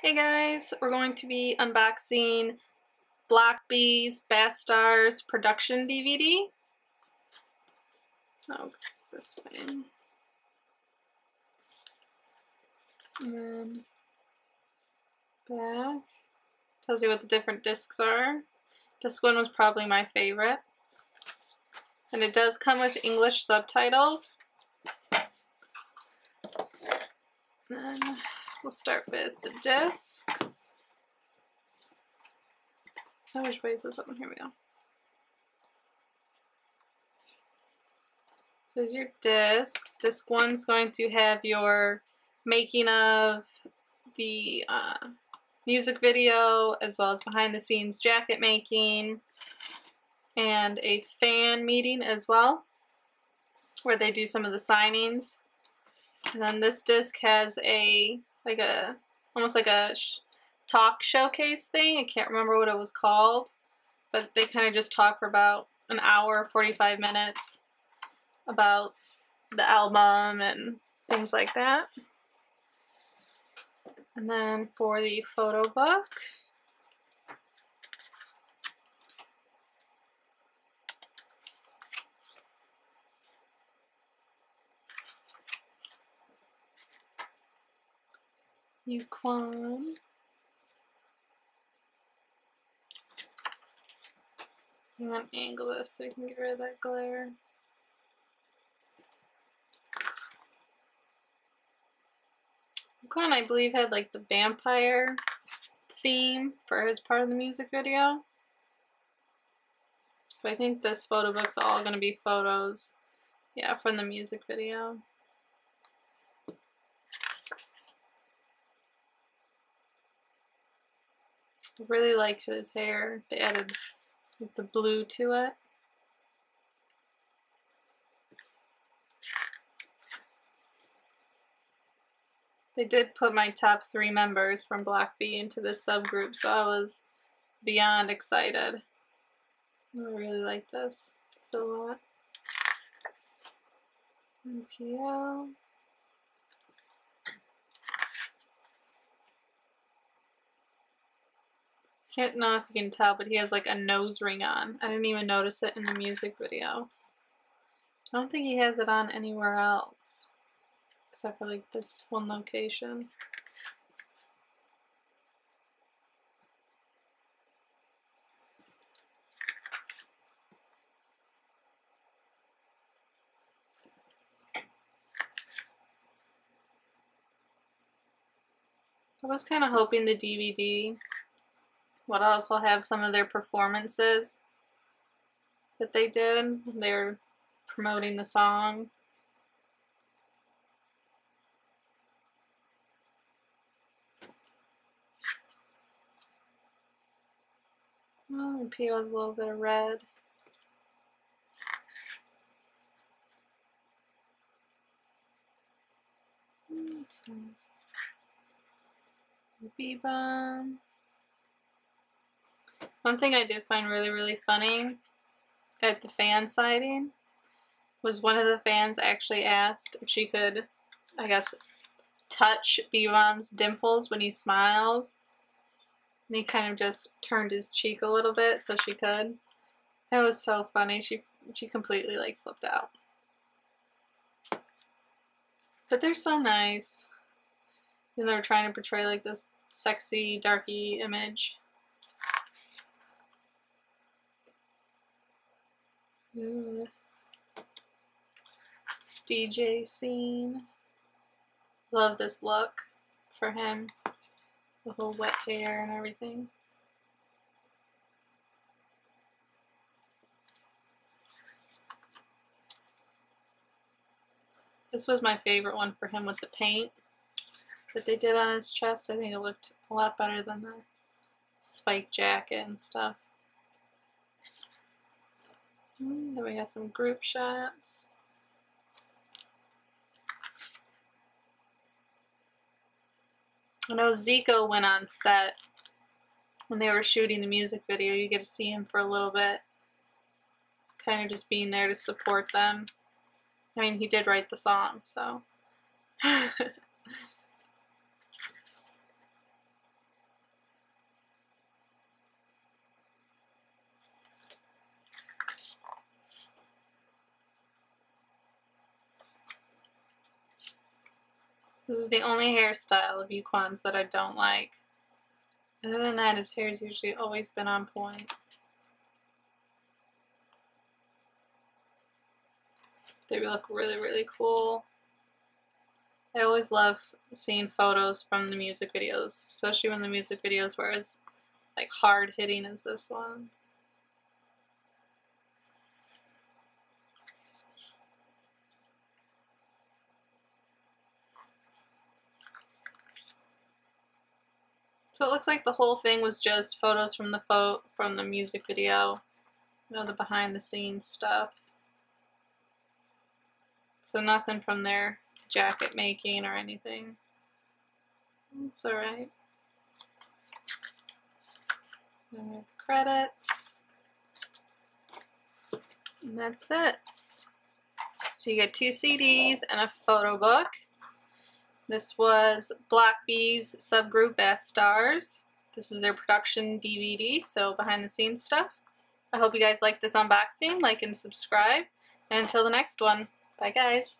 Hey guys, we're going to be unboxing B BASTARZ production DVD. Oh, this way. And then back. Tells you what the different discs are. Disc 1 was probably my favorite. And it does come with English subtitles. Then we'll start with the discs. Oh, which way is this one? Here we go. So here's your discs. Disc 1's going to have your making of the music video, as well as behind the scenes jacket making, and a fan meeting as well, where they do some of the signings. And then this disc has almost like a talk showcase thing. I can't remember what it was called, but they kind of just talk for about an hour, 45 minutes about the album and things like that. And then for the photo book, u-kwon. I'm going to angle this so we can get rid of that glare. u-kwon, I believe, had like the vampire theme for his part of the music video. But I think this photo book's all going to be photos, yeah, from the music video. I really liked his hair. They added the blue to it. They did put my top 3 members from Block B into this subgroup, so I was beyond excited. I really like this still a lot. NPL. Can't know if you can tell, but he has like a nose ring on. I didn't even notice it in the music video. I don't think he has it on anywhere else, except for like this one location. I was kind of hoping the DVD would also have some of their performances that they did. They were promoting the song. Oh, the P has a little bit of red. That's nice. B-bomb. One thing I did find really funny at the fan sighting was one of the fans actually asked if she could, I guess, touch B-bomb's dimples when he smiles. And he kind of just turned his cheek a little bit so she could. It was so funny. She completely like flipped out. But they're so nice. And they were trying to portray like this sexy, darky image. Ooh. DJ scene. Love this look for him. The whole wet hair and everything. This was my favorite one for him with the paint that they did on his chest. I think it looked a lot better than the spike jacket and stuff. Then we got some group shots. I know Zico went on set when they were shooting the music video. You get to see him for a little bit, kind of just being there to support them. I mean, he did write the song, so. This is the only hairstyle of u-kwon's that I don't like. Other than that, his hair's usually always been on point. They look really, really cool. I always love seeing photos from the music videos, especially when the music videos were as like hard hitting as this one. So it looks like the whole thing was just photos from the music video, you know, the behind the scenes stuff. So nothing from their jacket making or anything. It's alright. Then we have the credits. And that's it. So you get 2 CDs and a photo book. This was Black B's subgroup BASTARZ. This is their production DVD, so behind the scenes stuff. I hope you guys liked this unboxing. Like and subscribe. And until the next one, bye guys.